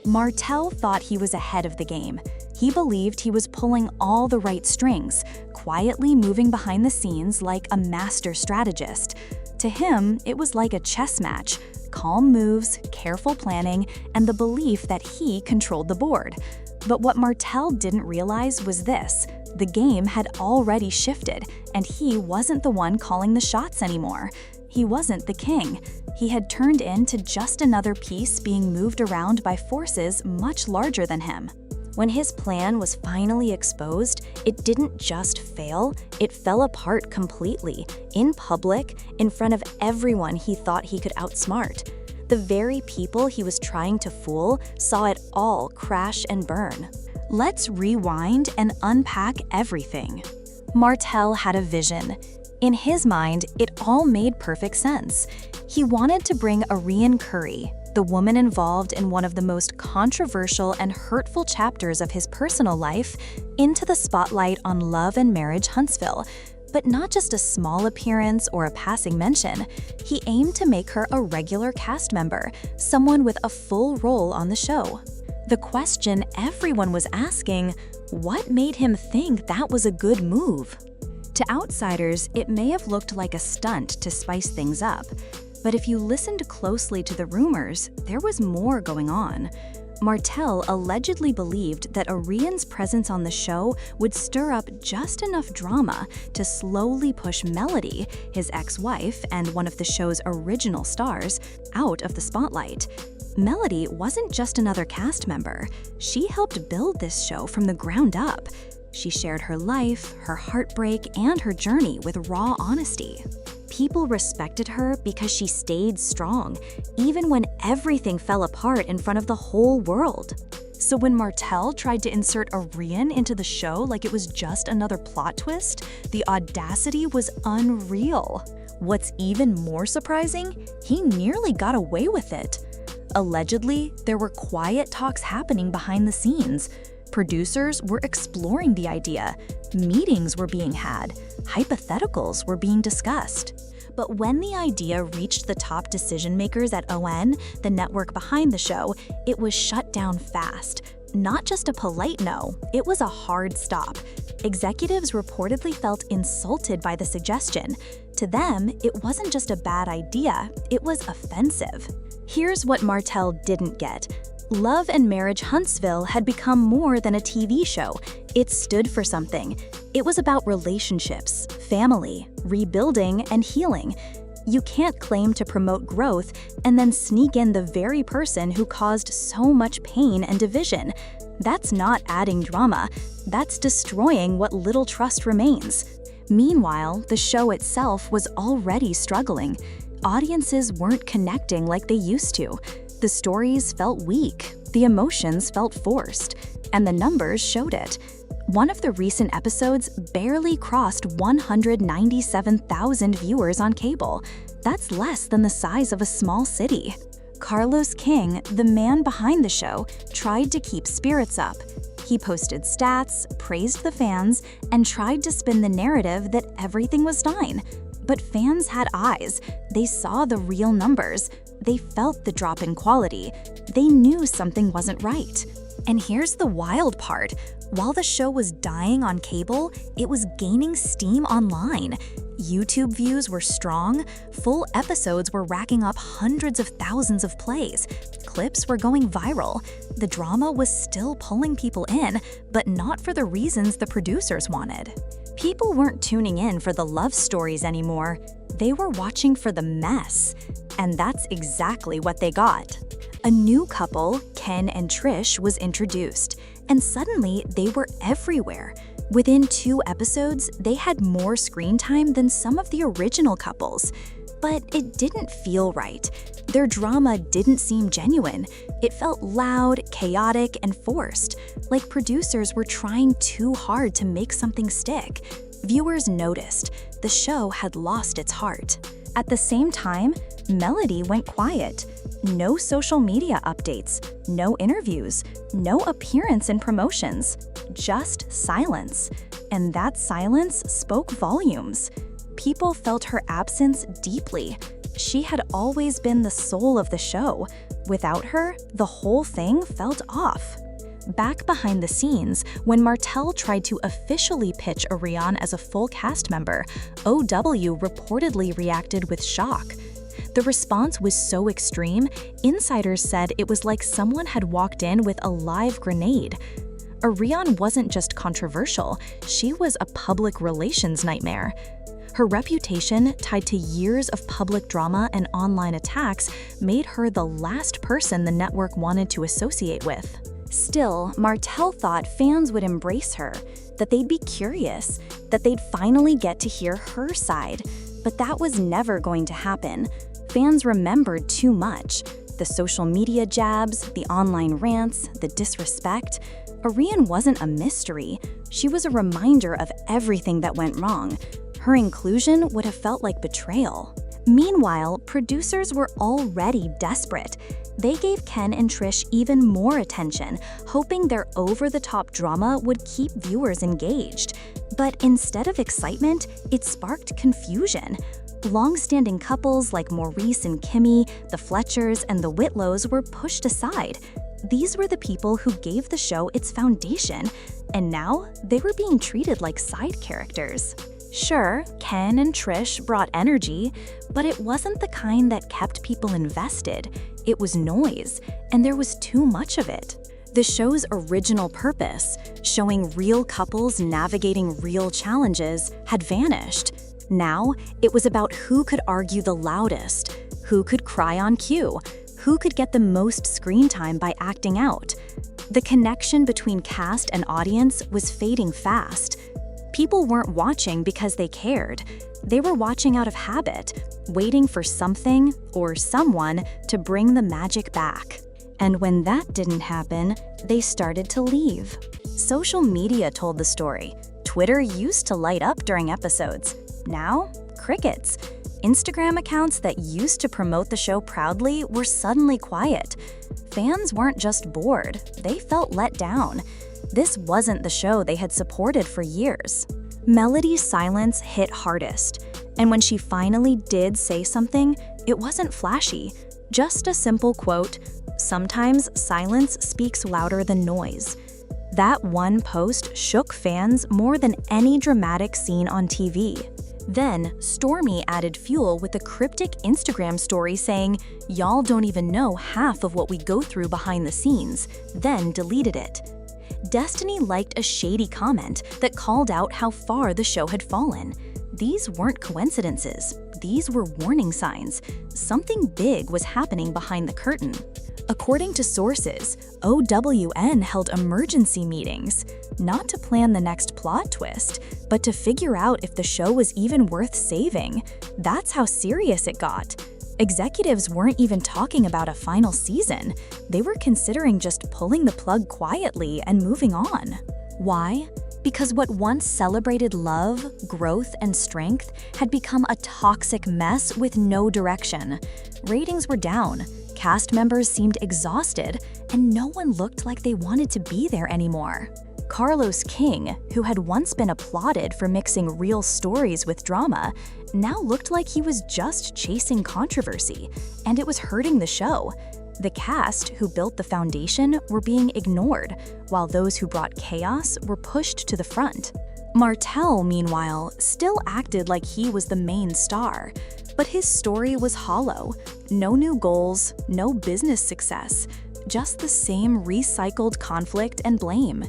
Martell thought he was ahead of the game. He believed he was pulling all the right strings, quietly moving behind the scenes like a master strategist. To him, it was like a chess match: calm moves, careful planning, and the belief that he controlled the board. But what Martell didn't realize was this: the game had already shifted, and he wasn't the one calling the shots anymore. He wasn't the king. He had turned into just another piece being moved around by forces much larger than him. When his plan was finally exposed, it didn't just fail, it fell apart completely, in public, in front of everyone he thought he could outsmart. The very people he was trying to fool saw it all crash and burn. Let's rewind and unpack everything. Martell had a vision. In his mind, it all made perfect sense. He wanted to bring Arion, the woman involved in one of the most controversial and hurtful chapters of his personal life, into the spotlight on Love and Marriage Huntsville. But not just a small appearance or a passing mention. He aimed to make her a regular cast member, someone with a full role on the show. The question everyone was asking: what made him think that was a good move? To outsiders, it may have looked like a stunt to spice things up. But if you listened closely to the rumors, there was more going on. Martell allegedly believed that Arion's presence on the show would stir up just enough drama to slowly push Melody, his ex-wife and one of the show's original stars, out of the spotlight. Melody wasn't just another cast member. She helped build this show from the ground up. She shared her life, her heartbreak, and her journey with raw honesty. People respected her because she stayed strong, even when everything fell apart in front of the whole world. So when Martell tried to insert Arion into the show like it was just another plot twist, the audacity was unreal. What's even more surprising, he nearly got away with it. Allegedly, there were quiet talks happening behind the scenes. Producers were exploring the idea, meetings were being had, hypotheticals were being discussed. But when the idea reached the top decision makers at ON, the network behind the show, it was shut down fast. Not just a polite no, it was a hard stop. Executives reportedly felt insulted by the suggestion. To them, it wasn't just a bad idea, it was offensive. Here's what Martell didn't get. Love and Marriage Huntsville had become more than a TV show. It stood for something. It was about relationships, family, rebuilding, and healing. You can't claim to promote growth and then sneak in the very person who caused so much pain and division. That's not adding drama. That's destroying what little trust remains. Meanwhile, the show itself was already struggling. Audiences weren't connecting like they used to. The stories felt weak, the emotions felt forced, and the numbers showed it. One of the recent episodes barely crossed 197,000 viewers on cable. That's less than the size of a small city. Carlos King, the man behind the show, tried to keep spirits up. He posted stats, praised the fans, and tried to spin the narrative that everything was fine. But fans had eyes. They saw the real numbers. They felt the drop in quality. They knew something wasn't right. And here's the wild part. While the show was dying on cable, it was gaining steam online. YouTube views were strong, full episodes were racking up hundreds of thousands of plays, clips were going viral. The drama was still pulling people in, but not for the reasons the producers wanted. People weren't tuning in for the love stories anymore. They were watching for the mess. And that's exactly what they got. A new couple, Ken and Trish, was introduced, and suddenly they were everywhere. Within 2 episodes, they had more screen time than some of the original couples. But it didn't feel right. Their drama didn't seem genuine. It felt loud, chaotic, and forced, like producers were trying too hard to make something stick. Viewers noticed. The show had lost its heart. At the same time, Melody went quiet. No social media updates, no interviews, no appearance in promotions, just silence. And that silence spoke volumes. People felt her absence deeply. She had always been the soul of the show. Without her, the whole thing felt off. Back behind the scenes, when Martell tried to officially pitch Arion as a full cast member, OW reportedly reacted with shock. The response was so extreme, insiders said it was like someone had walked in with a live grenade. Arion wasn't just controversial, she was a public relations nightmare. Her reputation, tied to years of public drama and online attacks, made her the last person the network wanted to associate with. Still, Martell thought fans would embrace her, that they'd be curious, that they'd finally get to hear her side. But that was never going to happen. Fans remembered too much. The social media jabs, the online rants, the disrespect. Arion wasn't a mystery. She was a reminder of everything that went wrong. Her inclusion would have felt like betrayal. Meanwhile, producers were already desperate. They gave Ken and Trish even more attention, hoping their over-the-top drama would keep viewers engaged. But instead of excitement, it sparked confusion. Long-standing couples like Maurice and Kimmy, the Fletchers, and the Whitlows were pushed aside. These were the people who gave the show its foundation, and now they were being treated like side characters. Sure, Ken and Trish brought energy, but it wasn't the kind that kept people invested. It was noise, and there was too much of it. The show's original purpose, showing real couples navigating real challenges, had vanished. Now, it was about who could argue the loudest, who could cry on cue, who could get the most screen time by acting out. The connection between cast and audience was fading fast. People weren't watching because they cared. They were watching out of habit, waiting for something or someone to bring the magic back. And when that didn't happen, they started to leave. Social media told the story. Twitter used to light up during episodes. Now, crickets. Instagram accounts that used to promote the show proudly were suddenly quiet. Fans weren't just bored, they felt let down. This wasn't the show they had supported for years. Melody's silence hit hardest, and when she finally did say something, it wasn't flashy, just a simple quote, "Sometimes silence speaks louder than noise." That one post shook fans more than any dramatic scene on TV. Then, Stormy added fuel with a cryptic Instagram story saying, "Y'all don't even know half of what we go through behind the scenes," then deleted it. Destiny liked a shady comment that called out how far the show had fallen. These weren't coincidences. These were warning signs. Something big was happening behind the curtain. According to sources, OWN held emergency meetings, not to plan the next plot twist, but to figure out if the show was even worth saving. That's how serious it got. Executives weren't even talking about a final season. They were considering just pulling the plug quietly and moving on. Why? Because what once celebrated love, growth, and strength had become a toxic mess with no direction. Ratings were down, cast members seemed exhausted, and no one looked like they wanted to be there anymore. Carlos King, who had once been applauded for mixing real stories with drama, now looked like he was just chasing controversy, and it was hurting the show. The cast, who built the foundation, were being ignored, while those who brought chaos were pushed to the front. Martell, meanwhile, still acted like he was the main star, but his story was hollow. No new goals, no business success, just the same recycled conflict and blame.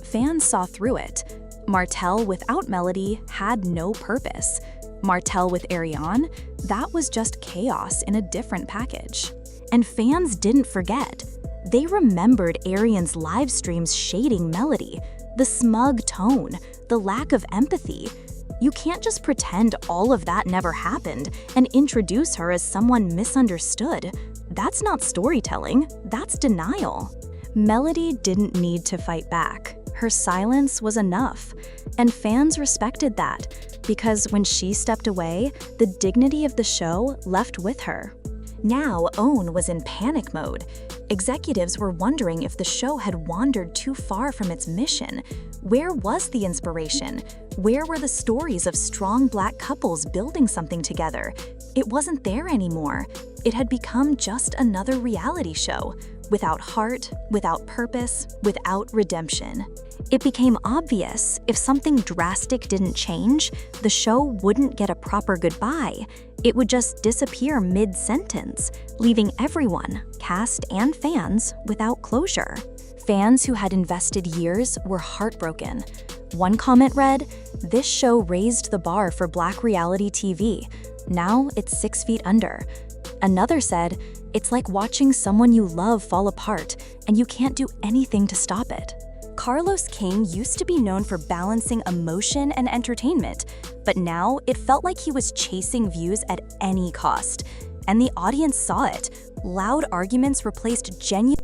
Fans saw through it. Martell without Melody had no purpose. Martell with Arion, that was just chaos in a different package. And fans didn't forget. They remembered Arion's live streams shading Melody, the smug tone, the lack of empathy. You can't just pretend all of that never happened and introduce her as someone misunderstood. That's not storytelling, that's denial. Melody didn't need to fight back. Her silence was enough, and fans respected that, because when she stepped away, the dignity of the show left with her. Now, OWN was in panic mode. Executives were wondering if the show had wandered too far from its mission. Where was the inspiration? Where were the stories of strong Black couples building something together? It wasn't there anymore. It had become just another reality show, without heart, without purpose, without redemption. It became obvious if something drastic didn't change, the show wouldn't get a proper goodbye. It would just disappear mid-sentence, leaving everyone, cast and fans, without closure. Fans who had invested years were heartbroken. One comment read, "This show raised the bar for Black reality TV. Now it's 6 feet under." Another said, "It's like watching someone you love fall apart, and you can't do anything to stop it." Carlos King used to be known for balancing emotion and entertainment, but now it felt like he was chasing views at any cost. And the audience saw it. Loud arguments replaced genuine